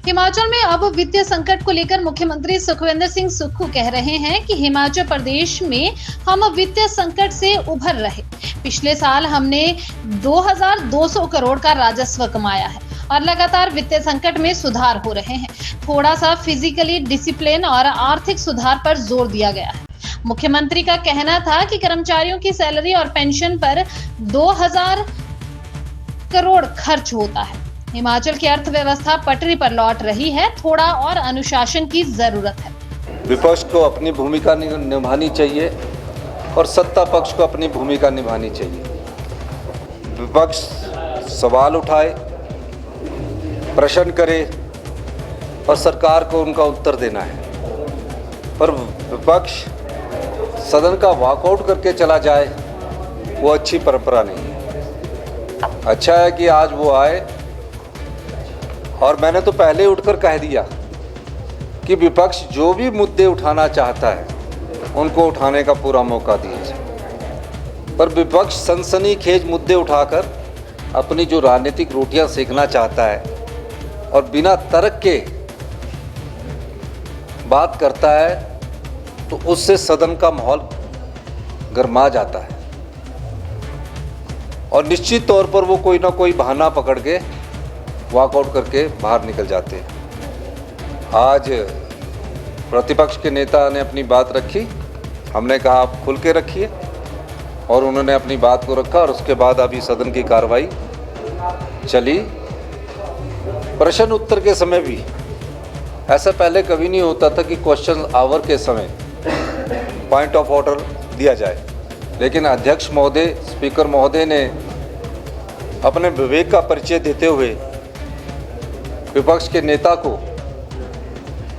हिमाचल में अब वित्तीय संकट को लेकर मुख्यमंत्री सुखविंदर सिंह सुक्खू कह रहे हैं कि हिमाचल प्रदेश में हम वित्तीय संकट से उभर रहे। पिछले साल हमने 2200 करोड़ का राजस्व कमाया है और लगातार वित्तीय संकट में सुधार हो रहे हैं। थोड़ा सा फिजिकली डिसिप्लिन और आर्थिक सुधार पर जोर दिया गया है। मुख्यमंत्री का कहना था कि कर्मचारियों की सैलरी और पेंशन पर 2000 करोड़ खर्च होता है। हिमाचल की अर्थव्यवस्था पटरी पर लौट रही है, थोड़ा और अनुशासन की जरूरत है। विपक्ष को अपनी भूमिका निभानी चाहिए और सत्ता पक्ष को अपनी भूमिका निभानी चाहिए। विपक्ष सवाल उठाए, प्रश्न करे और सरकार को उनका उत्तर देना है, पर विपक्ष सदन का वॉकआउट करके चला जाए, वो अच्छी परंपरा नहीं है। अच्छा है कि आज वो आए और मैंने तो पहले उठकर कह दिया कि विपक्ष जो भी मुद्दे उठाना चाहता है उनको उठाने का पूरा मौका दिया जाए, पर विपक्ष सनसनीखेज मुद्दे उठाकर अपनी जो राजनीतिक रोटियां सेकना चाहता है और बिना तर्क के बात करता है तो उससे सदन का माहौल गरमा जाता है और निश्चित तौर पर वो कोई ना कोई बहाना पकड़ के वॉकआउट करके बाहर निकल जाते हैं। आज प्रतिपक्ष के नेता ने अपनी बात रखी, हमने कहा आप खुल के रखिए और उन्होंने अपनी बात को रखा और उसके बाद अभी सदन की कार्रवाई चली। प्रश्न उत्तर के समय भी ऐसा पहले कभी नहीं होता था कि क्वेश्चन आवर के समय पॉइंट ऑफ ऑर्डर दिया जाए, लेकिन अध्यक्ष महोदय, स्पीकर महोदय ने अपने विवेक का परिचय देते हुए विपक्ष के नेता को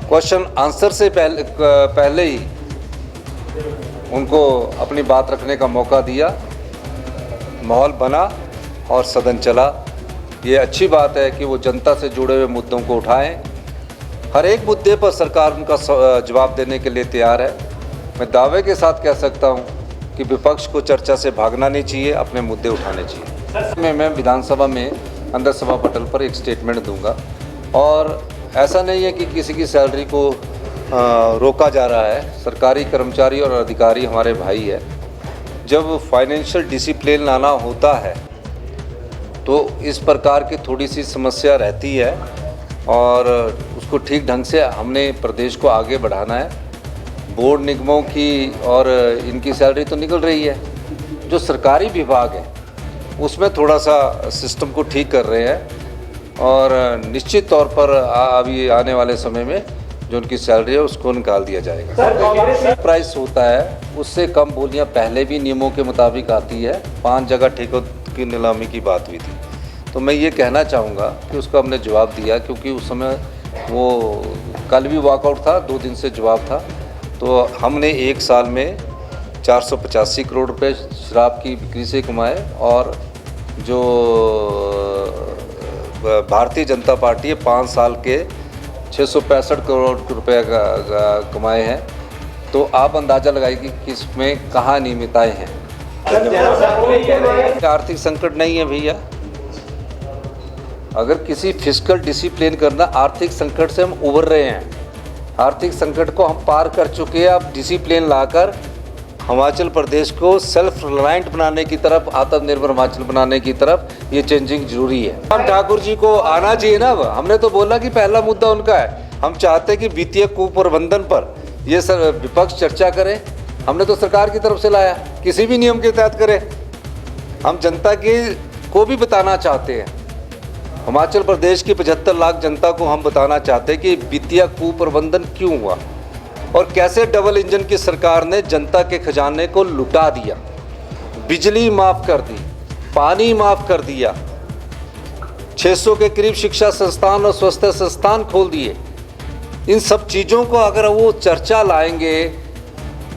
क्वेश्चन आंसर से पहले ही उनको अपनी बात रखने का मौका दिया, माहौल बना और सदन चला। ये अच्छी बात है कि वो जनता से जुड़े हुए मुद्दों को उठाएं। हर एक मुद्दे पर सरकार उनका जवाब देने के लिए तैयार है। मैं दावे के साथ कह सकता हूँ कि विपक्ष को चर्चा से भागना नहीं चाहिए, अपने मुद्दे उठाने चाहिए। मैं विधानसभा में अंदर सभा पटल पर एक स्टेटमेंट दूंगा और ऐसा नहीं है कि किसी की सैलरी को रोका जा रहा है। सरकारी कर्मचारी और अधिकारी हमारे भाई है। जब फाइनेंशियल डिसिप्लिन लाना होता है तो इस प्रकार की थोड़ी सी समस्या रहती है और उसको ठीक ढंग से हमने प्रदेश को आगे बढ़ाना है। बोर्ड निगमों की और इनकी सैलरी तो निकल रही है, जो सरकारी विभाग है उसमें थोड़ा सा सिस्टम को ठीक कर रहे हैं और निश्चित तौर पर अभी आने वाले समय में जो उनकी सैलरी है उसको निकाल दिया जाएगा। प्राइस होता है उससे कम बोलियां पहले भी नियमों के मुताबिक आती है। 5 जगह ठेकों की नीलामी की बात हुई थी, तो मैं ये कहना चाहूँगा कि उसको हमने जवाब दिया, क्योंकि उस समय वो कल भी वॉकआउट था, 2 दिन से जवाब था। तो हमने 1 साल में 485 करोड़ रुपए शराब की बिक्री से कमाए और जो भारतीय जनता पार्टी है 5 साल के 665 करोड़ रुपए कमाए हैं। तो आप अंदाज़ा लगाइए कि किसमें कहाँ अनियमितताएं हैं। आर्थिक संकट नहीं है भैया। अगर किसी फिस्कल डिसिप्लिन करना, आर्थिक संकट से हम उभर रहे हैं, आर्थिक संकट को हम पार कर चुके हैं। अब डिसिप्लिन लाकर हिमाचल प्रदेश को सेल्फ रिलायंट बनाने की तरफ, आत्मनिर्भर हिमाचल बनाने की तरफ ये चेंजिंग जरूरी है। हम ठाकुर जी को आना चाहिए ना। हमने तो बोला कि पहला मुद्दा उनका है। हम चाहते हैं कि वित्तीय कुप्रबंधन पर ये विपक्ष चर्चा करे। हमने तो सरकार की तरफ से लाया, किसी भी नियम के तहत करे। हम जनता को भी बताना चाहते हैं, हिमाचल प्रदेश की 75 लाख जनता को हम बताना चाहते हैं कि वित्तीय कुप्रबंधन क्यों हुआ और कैसे डबल इंजन की सरकार ने जनता के खजाने को लुटा दिया। बिजली माफ़ कर दी, पानी माफ़ कर दिया, 600 के करीब शिक्षा संस्थान और स्वास्थ्य संस्थान खोल दिए। इन सब चीज़ों को अगर वो चर्चा लाएंगे,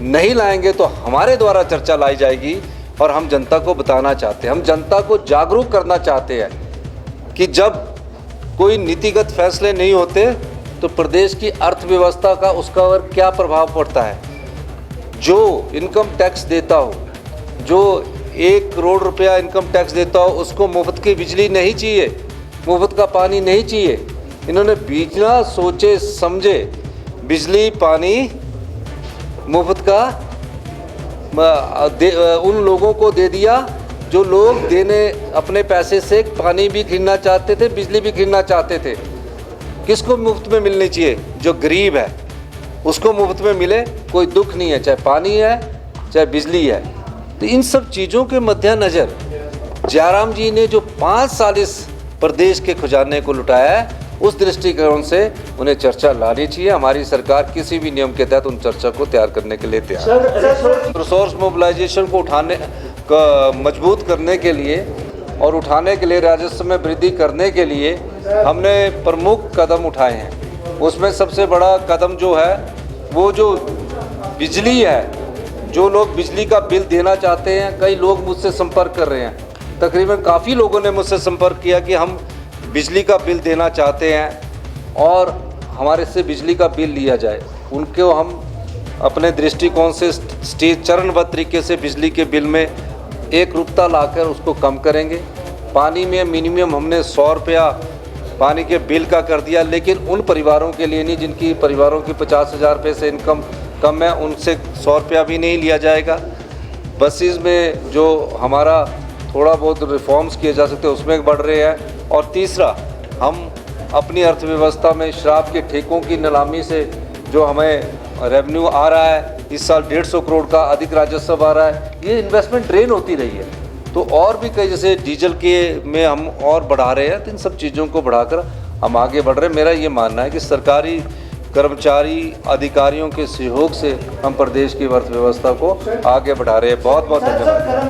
नहीं लाएंगे तो हमारे द्वारा चर्चा लाई जाएगी और हम जनता को बताना चाहते हैं, हम जनता को जागरूक करना चाहते हैं कि जब कोई नीतिगत फैसले नहीं होते तो प्रदेश की अर्थव्यवस्था का उसका और क्या प्रभाव पड़ता है। जो इनकम टैक्स देता हो, जो 1 करोड़ रुपया इनकम टैक्स देता हो, उसको मुफ्त की बिजली नहीं चाहिए, मुफ्त का पानी नहीं चाहिए। इन्होंने बिना सोचे समझे बिजली पानी मुफ्त का उन लोगों को दे दिया जो लोग देने अपने पैसे से पानी भी खरीदना चाहते थे, बिजली भी खरीदना चाहते थे। किसको मुफ्त में मिलनी चाहिए? जो गरीब है उसको मुफ्त में मिले, कोई दुख नहीं है, चाहे पानी है चाहे बिजली है। तो इन सब चीज़ों के मद्देनज़र जयराम जी ने जो 5 साल इस प्रदेश के खजाने को लुटाया है, उस दृष्टिकोण से उन्हें चर्चा लानी चाहिए। हमारी सरकार किसी भी नियम के तहत उन चर्चा को तैयार करने के लिए तैयार है। रिसोर्स मोबिलाइजेशन को मजबूत करने के लिए और उठाने के लिए, राजस्व में वृद्धि करने के लिए हमने प्रमुख कदम उठाए हैं। उसमें सबसे बड़ा कदम जो है वो जो बिजली है, जो लोग बिजली का बिल देना चाहते हैं, कई लोग मुझसे संपर्क कर रहे हैं। तकरीबन काफ़ी लोगों ने मुझसे संपर्क किया कि हम बिजली का बिल देना चाहते हैं और हमारे से बिजली का बिल लिया जाए। उनको हम अपने दृष्टिकोण से चरणबद्ध तरीके से बिजली के बिल में एकरूपता लाकर उसको कम करेंगे। पानी में मिनिमम हमने 100 रुपया पानी के बिल का कर दिया, लेकिन उन परिवारों के लिए नहीं जिनकी परिवारों की 50,000 रुपये से इनकम कम है, उनसे 100 रुपया भी नहीं लिया जाएगा। बसेस में जो हमारा थोड़ा बहुत रिफॉर्म्स किए जा सकते हैं उसमें बढ़ रहे हैं। और तीसरा, हम अपनी अर्थव्यवस्था में शराब के ठेकों की नीलामी से जो हमें रेवेन्यू आ रहा है, इस साल 150 करोड़ का अधिक राजस्व आ रहा है, ये इन्वेस्टमेंट ड्रेन होती रही है। तो और भी कई जैसे डीजल के में हम और बढ़ा रहे हैं, तो इन सब चीज़ों को बढ़ाकर हम आगे बढ़ रहे हैं। मेरा ये मानना है कि सरकारी कर्मचारी अधिकारियों के सहयोग से हम प्रदेश की अर्थव्यवस्था को आगे बढ़ा रहे हैं। बहुत बहुत धन्यवाद।